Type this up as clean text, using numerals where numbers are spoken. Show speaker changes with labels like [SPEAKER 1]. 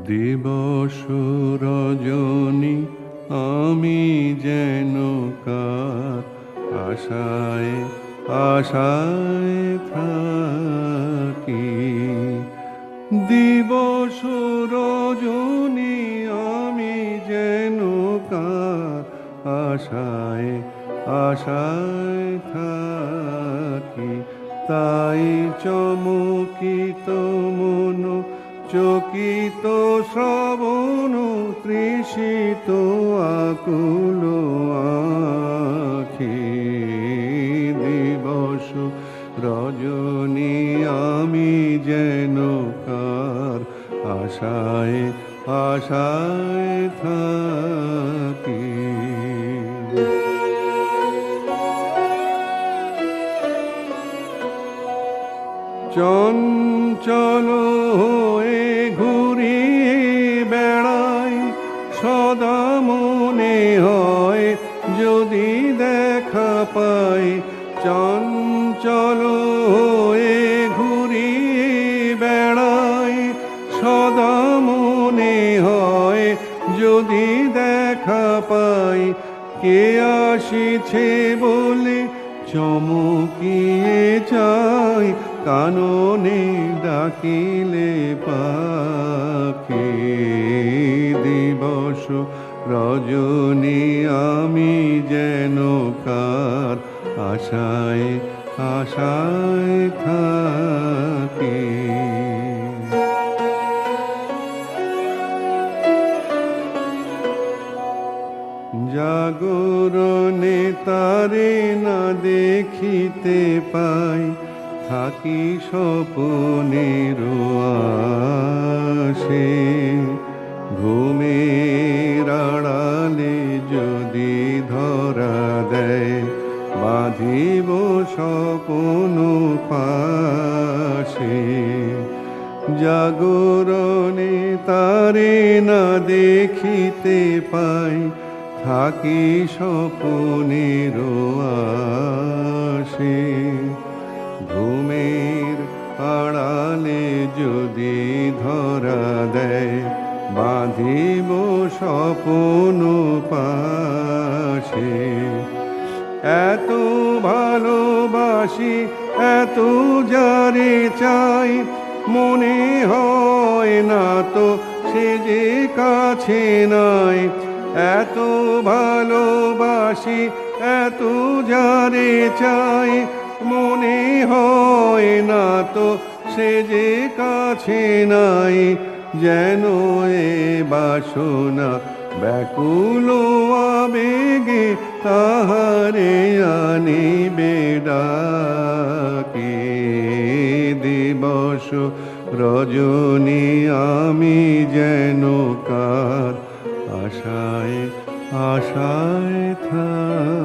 [SPEAKER 1] দিবস রজনী আমি যেন কার আশায় আশায় থাকি। দিবস রজনী আমি যেন কার আশায় আশায় থাকি। তাই চমকিত মন চকিত শ্রবণ তৃষিত আকুল আখি। দিবস রজনী আমি যেন কার আশায় আশায় থাকি। চঞ্চল হয়ে ঘুরি বেড়াই সদা মনে হয় যদি দেখা পাই। চঞ্চল হয়ে ঘুরি বেড়াই সদা মনে হয় যদি দেখা পাই। কে আসিছে বলে চমকিয়ে যাই কাননে ডাকিলে পাখি। দিবস রজনী আমি যেন কার আশায় আশায় থাকি। জাগরণে তারে না দেখিতে পাই থাকি স্বপনের আশে। ঘুমের আড়ালে যদি ধরা দেয় বাঁধিব স্বপন পাশে। জাগরণে তারে না দেখিতে পাই থাকি স্বপনের আশে। ঘুমের আড়ালে যদি ধরা দেয় বাঁধিব স্বপন পাশে। এত ভালোবাসি এত যারে চাই মনে হয় না তো সে যে কাছে নাই। এত ভালোবাসি এত যারে চাই মনে হয় না তো সে যে কাছে নাই। যেন এ বাসনা ব্যাকুল আবেগে তাহারে আনিবে ডাকে। দিবস রজনী আমি যেন কার আশায় আশায় থাকি।